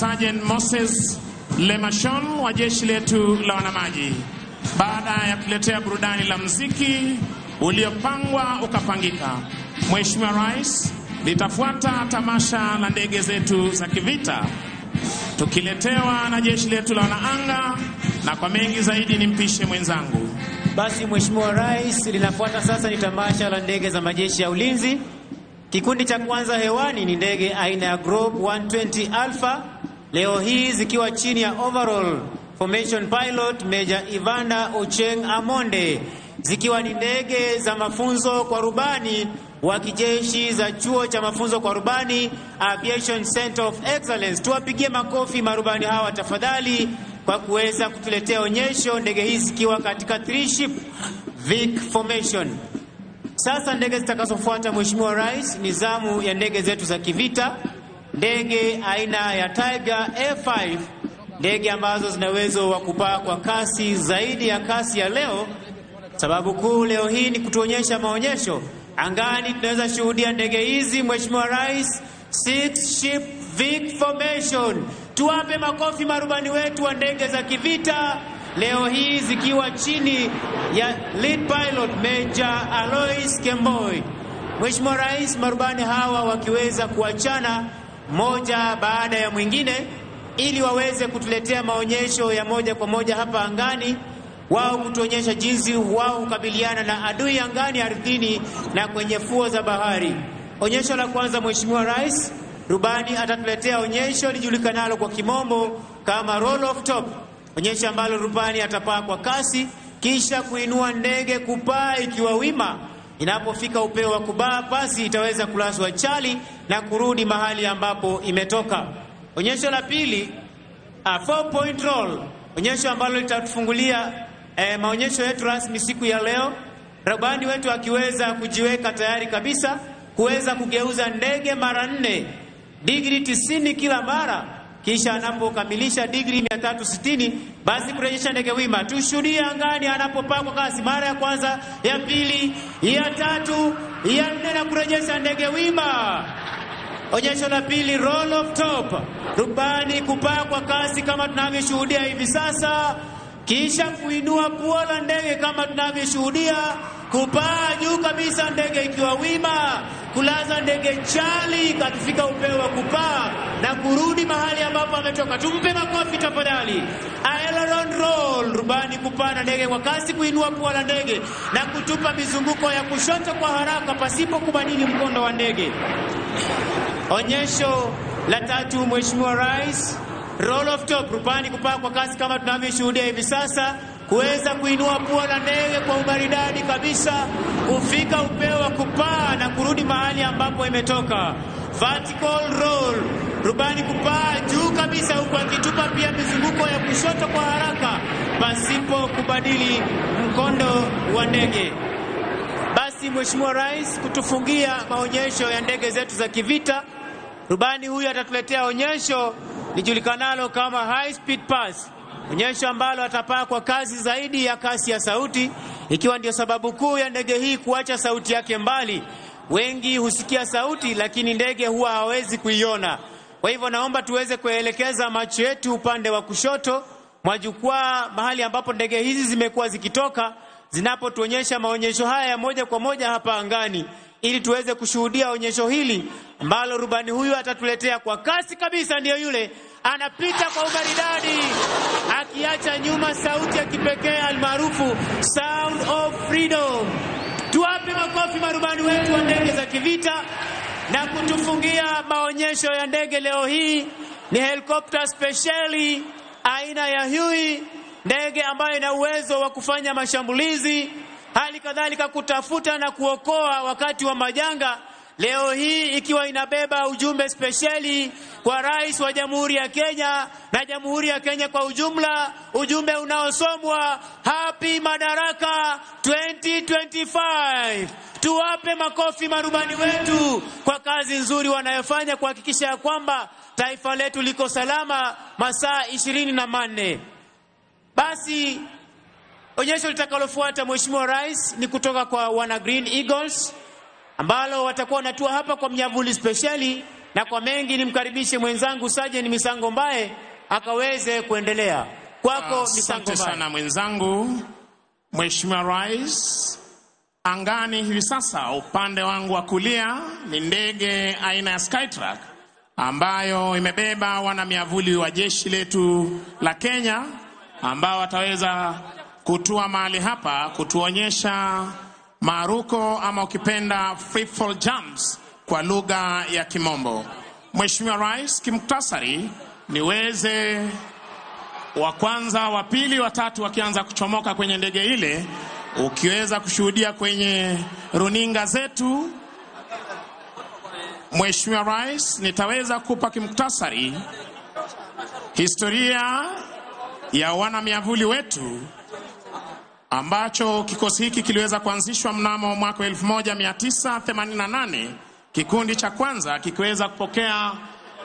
Sergeant Moses Lemashon wa jeshi letu la wanamaji. Baada ya kuletea burudani la muziki uliopangwa ukapangika, Mheshimiwa Rais, litafuata tamasha la ndege zetu za kivita tukiletewa na jeshi letu la wanaanga, na kwa mengi zaidi nimpishe mwenzangu. Basi Mheshimiwa Rais, linafuata sasa ni tamasha la ndege za majeshi ya ulinzi. Kikundi cha kwanza hewani ni ndege aina ya Group 120 Alpha, leo hii zikiwa chini ya overall formation pilot Major Ivanda Ocheng Amonde, zikiwa ni ndege za mafunzo kwa rubani wa kijeshi za chuo cha mafunzo kwa rubani Aviation Center of Excellence. Tuwapigie makofi marubani hawa tafadhali kwa kuweza kutuletea onyesho, ndege hizi zikiwa katika 3 ship Vic formation. Sasa ndege zitakazofuata Mheshimiwa Rais ni zamu ya ndege zetu za kivita, ndege aina ya Tiger F5, ndege ambazo zina uwezo wa kupaa kwa kasi zaidi ya kasi ya leo. Sababu kuu leo hii ni kutuonyesha maonyesho angani. Tunaweza shuhudia ndege hizi Mheshimiwa Rais, 6 ship Vic formation. Tuwape makofi marubani wetu wa ndege za kivita, leo hii zikiwa chini ya lead pilot Major Alois Kemboi. Mheshimiwa Rais, marubani hawa wakiweza kuachana moja baada ya mwingine ili waweze kutuletea maonyesho ya moja kwa moja hapa angani, wao kutuonyesha jinsi wao kukabiliana na adui angani, ardhini na kwenye fuo za bahari. Onyesho la kwanza Mheshimiwa Rais, rubani atatuletea onyesho lijulikanalo kwa kimombo kama roll of top. Onyesho ambalo rubani atapaa kwa kasi kisha kuinua ndege kupaa ikiwa wima. Inapofika upeo wa kubaa, basi itaweza kulaswa chali na kurudi mahali ambapo imetoka. Onyesho la pili, 4-point roll. Onyesho ambalo litatufungulia maonyesho yetu rasmi siku ya leo. Rubani wetu akiweza kujiweka tayari kabisa kuweza kugeuza ndege mara 4, degree 90 kila mara, kisha anapokamilisha degree 360 basi kurejesha ndege wima. Tushuhudie angani anapopaa kwa kasi mara ya kwanza, ya pili, ya tatu, ya 4 na kurejesha ndege wima. Onyesho la pili, roll of top. Rubani kupaa kwa kasi kama tunavyoshuhudia hivi sasa, kisha kuinua pua la ndege kama tunavyoshuhudia, kupaa juu kabisa ndege ikiwa wima, kulaza ndege chali katika upeo wa kupaa na kurudi mahali ambapo ametoka. Tumpe makofi tafadhali. Aileron roll, rubani kupanda ndege kwa kasi, kuinua pua la ndege na kutupa mizunguko ya kushoto kwa haraka pasipo kubadili mkondo wa ndege. Onyesho la tatu Mheshimiwa Rais, roll of top, rubani kupaa kwa kasi kama tunavyoshuhudia hivi sasa, kuweza kuinua pua la ndege kwa umaridadi kabisa, kufika upeo wa kupaa na kurudi mahali ambapo imetoka. Vertical roll, rubani kupaa juu kabisa huku akitupa pia mizunguko ya kushoto kwa haraka pasipo kubadili mkondo wa ndege. Basi Mheshimiwa Rais, kutufungia maonyesho ya ndege zetu za kivita, rubani huyu atatuletea onyesho lijulikanalo kama high speed pass. Onyesho ambalo atapaa kwa kasi zaidi ya kasi ya sauti, ikiwa ndio sababu kuu ya ndege hii kuacha sauti yake mbali. Wengi husikia sauti lakini ndege huwa hawezi kuiona. Kwa hivyo naomba tuweze kuelekeza macho yetu upande wa kushoto mwa jukwaa, mahali ambapo ndege hizi zimekuwa zikitoka zinapotuonyesha maonyesho haya moja kwa moja hapa angani, ili tuweze kushuhudia onyesho hili ambalo rubani huyu atatuletea kwa kasi kabisa. Ndiyo yule anapita kwa umaridadi akiacha nyuma sauti ya kipekee almaarufu Sound of Freedom. Tuwape makofi marubani wetu wa ndege za kivita. Na kutufungia maonyesho ya ndege leo hii ni helikopta speciali aina ya Huey, ndege ambayo ina uwezo wa kufanya mashambulizi, hali kadhalika kutafuta na kuokoa wakati wa majanga. Leo hii ikiwa inabeba ujumbe speciali kwa Rais wa Jamhuri ya Kenya na Jamhuri ya Kenya kwa ujumla, ujumbe unaosomwa Happy Madaraka 2025. Tuwape makofi marubani wetu kwa kazi nzuri wanayofanya kuhakikisha ya kwamba taifa letu liko salama masaa 24. Basi onyesho litakalofuata Mheshimiwa Rais ni kutoka kwa wana Green Eagles, ambalo watakuwa wanatua hapa kwa mnyavuli speciali na kwa mengi nimkaribishe mwenzangu Sergeant Misango Mbae akaweze kuendelea. Kwako Misango Mbae. Asante sana mwenzangu. Mheshimiwa Rais, angani hivi sasa upande wangu wa kulia ni ndege aina ya Skytrack ambayo imebeba wana miavuli wa jeshi letu la Kenya ambao wataweza kutua mahali hapa kutuonyesha maruko ama ukipenda free fall jumps kwa lugha ya Kimombo. Mheshimiwa Rais, kimuktasari niweze wa kwanza, wa pili, wa tatu wakianza kuchomoka kwenye ndege ile, ukiweza kushuhudia kwenye runinga zetu. Mheshimiwa Rais, nitaweza kupa kimuktasari historia ya wana miavuli wetu ambacho kikosi hiki kiliweza kuanzishwa mnamo mwaka 1988. Kikundi cha kwanza kikiweza kupokea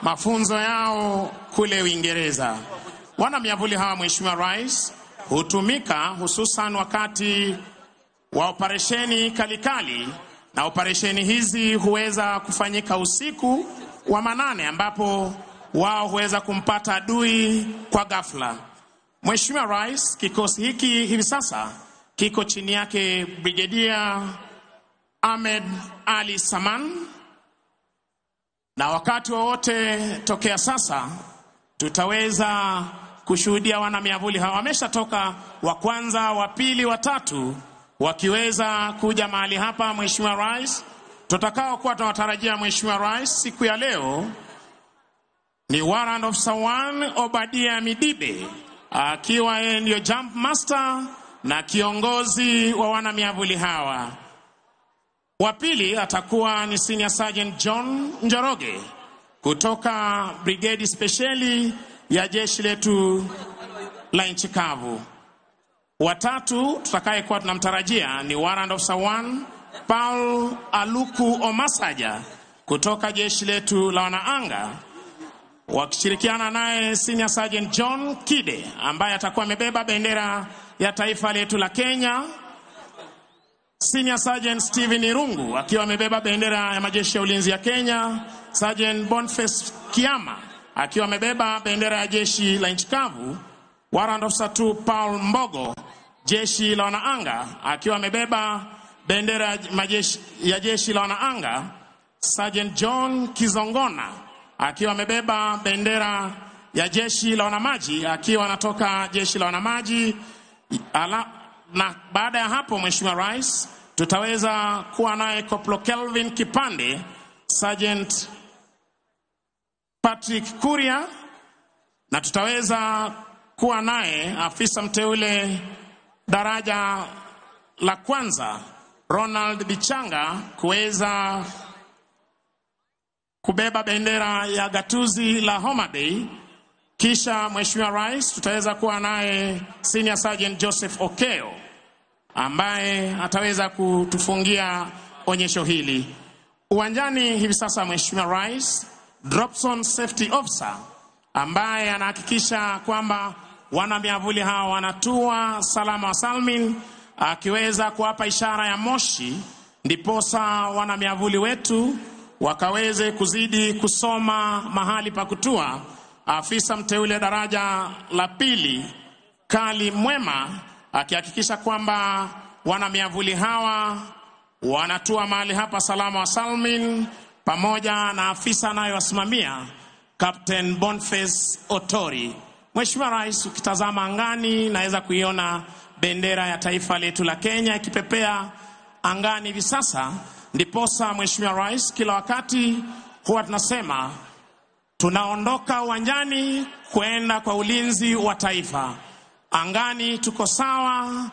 mafunzo yao kule Uingereza. Wana miavuli hawa Mheshimiwa Rais hutumika hususan wakati wa operesheni kalikali, na operesheni hizi huweza kufanyika usiku wa manane ambapo wao huweza kumpata adui kwa ghafla. Mheshimiwa Rais, kikosi hiki hivi sasa kiko chini yake Brigadier Ahmed Ali Saman, na wakati wowote tokea sasa tutaweza kushuhudia wana miavuli hawa wameshatoka, wa kwanza, wa pili, wa tatu wakiweza kuja mahali hapa. Mheshimiwa Rais, tutakao kuwa tunatarajia Mheshimiwa Rais siku ya leo ni Warrant Officer 1 Obadia Midibe akiwa yeye ndio jump master na kiongozi wa wana miavuli hawa. Wa pili atakuwa ni Senior Sergeant John Njoroge kutoka Brigade Speciali ya jeshi letu la nchi kavu. Wa tatu tutakaye kuwa tunamtarajia ni Warrant Officer 1 Paul Aluku Omasaja kutoka jeshi letu la wanaanga, wakishirikiana naye Senior Sergeant John Kide ambaye atakuwa amebeba bendera ya taifa letu la Kenya, Senior Sergeant Steven Irungu akiwa amebeba bendera ya majeshi ya ulinzi ya Kenya, Sergeant Boniface Kiama akiwa amebeba bendera ya jeshi la nchi kavu, Warrant Officer 2 Paul Mbogo jeshi la wanaanga akiwa amebeba bendera ya jeshi la wanaanga, Sergeant John Kizongona akiwa amebeba bendera ya jeshi la wanamaji akiwa anatoka jeshi la wanamaji. Na baada ya hapo Mheshimiwa Rais, tutaweza kuwa naye Corporal Kelvin Kipande, Sergeant Patrick Kuria, na tutaweza kuwa naye afisa mteule daraja la kwanza Ronald Bichanga kuweza kubeba bendera ya gatuzi la Homa Bay. Kisha Mheshimiwa Rais, tutaweza kuwa naye Senior Sergeant Joseph Okeo ambaye ataweza kutufungia onyesho hili. Uwanjani hivi sasa Mheshimiwa Rais, Dropson Safety Officer ambaye anahakikisha kwamba wana miavuli hawa wanatua salama wa salmin, akiweza kuwapa ishara ya moshi ndiposa wana miavuli wetu wakaweze kuzidi kusoma mahali pa kutua. Afisa mteule daraja la pili Kali Mwema akihakikisha kwamba wana miavuli hawa wanatua mahali hapa salama wa salmin, pamoja na afisa anayewasimamia Captain Boniface Otori. Mheshimiwa Rais, ukitazama angani naweza kuiona bendera ya taifa letu la Kenya ikipepea angani hivi sasa. Ndiposa Mheshimiwa Rais, kila wakati huwa tunasema tunaondoka uwanjani kwenda kwa ulinzi wa taifa. Angani tuko sawa,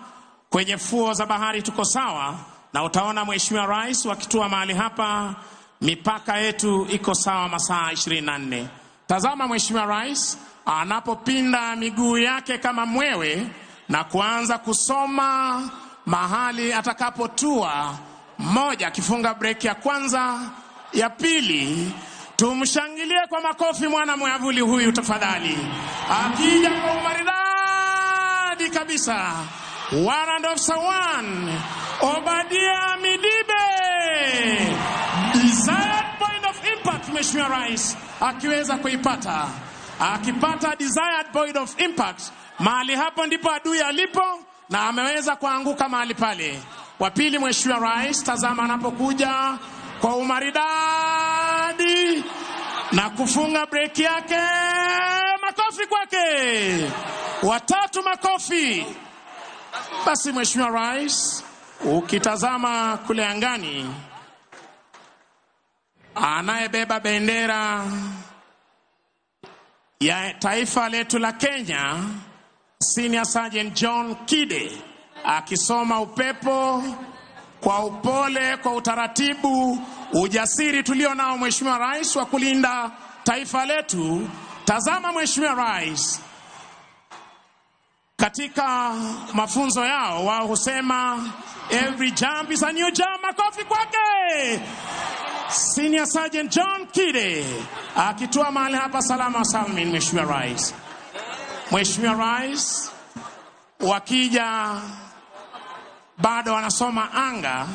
kwenye fuo za bahari tuko sawa, na utaona Mheshimiwa Rais wakitua mahali hapa mipaka yetu iko sawa masaa 24. Tazama Mheshimiwa Rais anapopinda miguu yake kama mwewe na kuanza kusoma mahali atakapotua. Moja, akifunga break ya kwanza, ya pili. Tumshangilie kwa makofi mwana mwavuli huyu tafadhali. Akija kwa umaridadi kabisa, Warrant Officer 1 Obadia Midibe. Desired point of impact makofi Mheshimiwa Rais akiweza kuipata. Akipata desired point of impact. Mahali hapo ndipo adui alipo na ameweza kuanguka mahali pale. Wa pili Mheshimiwa Rais, tazama anapokuja kwa umaridadi na kufunga break yake. Makofi kwake. Watatu makofi. Basi Mheshimiwa Rais, ukitazama kule angani, anayebeba bendera ya taifa letu la Kenya, Senior Sergeant John Kide, akisoma upepo kwa upole, kwa utaratibu, ujasiri tulio nao Mheshimiwa Rais wa kulinda taifa letu. Tazama Mheshimiwa Rais, katika mafunzo yao wao husema every jump is a new jump. Makofi kwake. Senior Sergeant John Kide akitua mahali hapa salama salmin Mheshimiwa Rais. Mheshimiwa Rais, wakija bado wanasoma anga,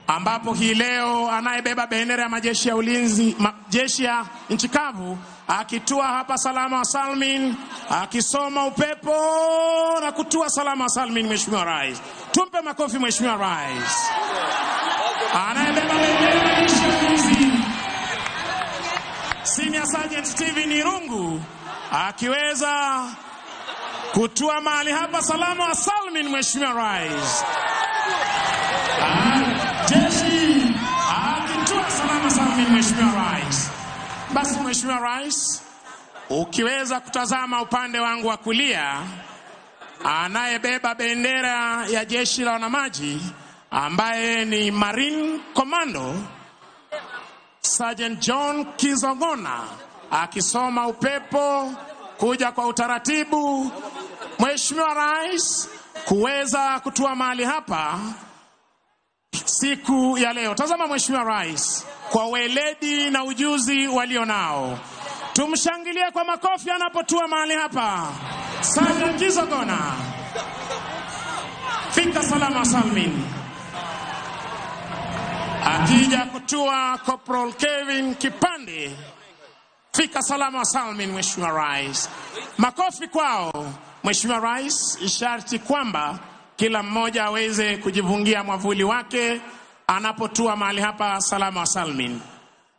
ambapo hii leo anayebeba bendera ya majeshi ya ulinzi, majeshi ya nchi kavu, akitua hapa salama salmin, akisoma upepo na kutua salama salmin Mheshimiwa Rais. Tumpe makofi Mheshimiwa Rais. Anayebeba bendera ya majeshi ya ulinzi, Senior Sergeant Steven Irungu, akiweza kutua mahali hapa salama salmin Mheshimiwa Rais. Jeshi akitua salama salmin Mheshimiwa Rais. Basi Mheshimiwa Rais, ukiweza kutazama upande wangu wa kulia, anayebeba bendera ya jeshi la wanamaji ambaye ni Marine Commando, Sergeant John Kizogona, akisoma upepo kuja kwa utaratibu Mheshimiwa Rais kuweza kutua mahali hapa siku ya leo. Tazama Mheshimiwa Rais kwa weledi na ujuzi walio nao. Tumshangilie kwa makofi anapotua mahali hapa. Sergeant Kizogona, fika salama salmin. Akija kutua Corporal Kevin Kipande, fika salama salmin Mheshimiwa Rais. Makofi kwao. Mheshimiwa Rais, isharti kwamba kila mmoja aweze kujivungia mwavuli wake anapotua mahali hapa salama salmin.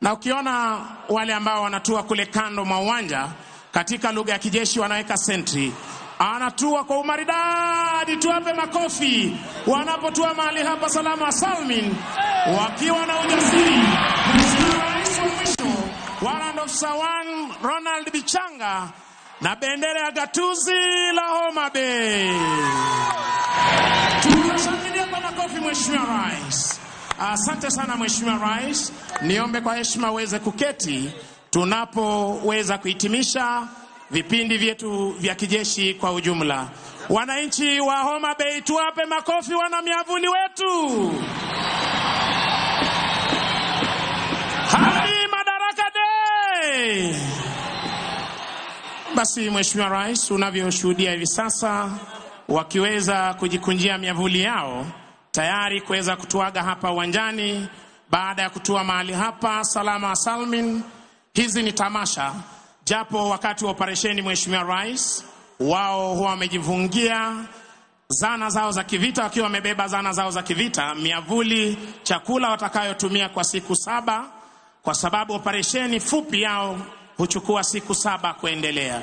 Na ukiona wale ambao wanatua kule kando mwa uwanja, katika lugha ya kijeshi wanaweka sentry, anatua kwa umaridadi. Tuwape makofi wanapotua mahali hapa salama salmin, wakiwa na ujasiri. Mheshimiwa Rais wa mwisho, Warrant Officer 1 Ronald Bichanga na bendera ya gatuzi la Homa Bay. Tunashangilia kwa makofi Mheshimiwa Rais. Asante sana Mheshimiwa Rais. Niombe kwa heshima uweze kuketi tunapoweza kuhitimisha vipindi vyetu vya kijeshi kwa ujumla. Wananchi wa Homa Bay, tuwape makofi wana miavuli wetu. Happy Madaraka Day. Basi Mheshimiwa Rais, unavyoshuhudia hivi sasa wakiweza kujikunjia miavuli yao tayari kuweza kutuaga hapa uwanjani baada ya kutua mahali hapa salama salmin. Hizi ni tamasha, japo wakati wa operesheni Mheshimiwa Rais wao huwa wamejivungia zana zao za kivita, wakiwa wamebeba zana zao za kivita, miavuli, chakula watakayotumia kwa siku 7, kwa sababu operesheni fupi yao huchukua siku 7 kuendelea,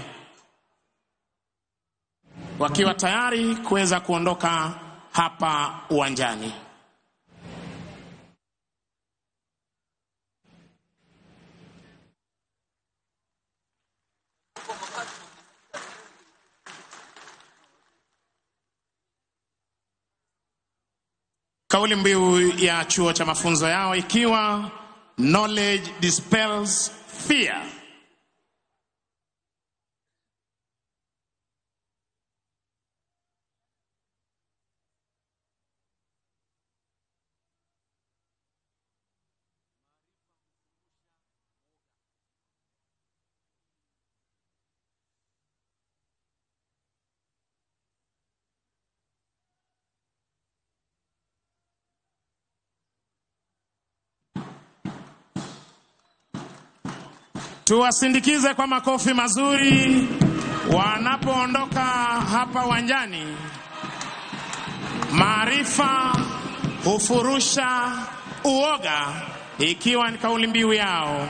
wakiwa tayari kuweza kuondoka hapa uwanjani. Kauli mbiu ya chuo cha mafunzo yao ikiwa knowledge dispels fear. Tuwasindikize kwa makofi mazuri wanapoondoka hapa uwanjani. Maarifa hufurusha uoga, ikiwa ni kauli mbiu yao.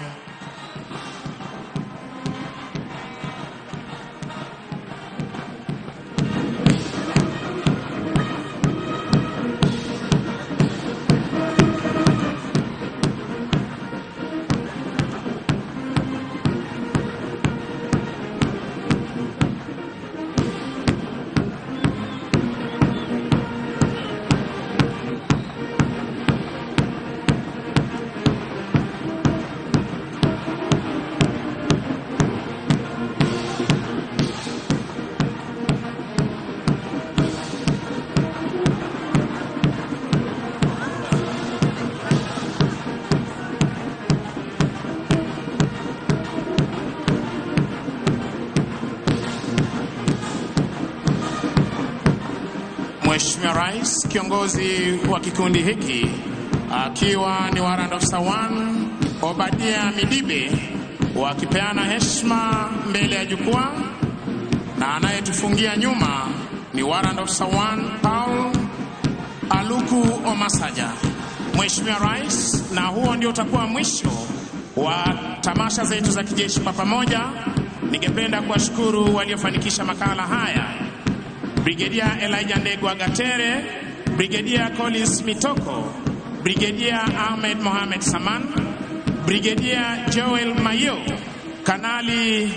Mheshimiwa Rais, kiongozi wa kikundi hiki akiwa ni Warrant Officer 1 Obadia Midibe, wakipeana heshima mbele ya jukwaa, na anayetufungia nyuma ni Warrant Officer 1 Paul Aluku Omasaja. Mheshimiwa Rais, na huo ndio utakuwa mwisho wa tamasha zetu za kijeshi kwa pamoja. Ningependa kuwashukuru waliofanikisha makala haya: Brigadier Elijah Ndegwa Gatere, Brigadier Collins Mitoko, Brigadier Ahmed Mohamed Saman, Brigadier Joel Mayo, Kanali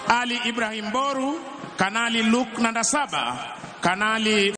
Ali Ibrahim Boru, Kanali Luke Nandasaba, Kanali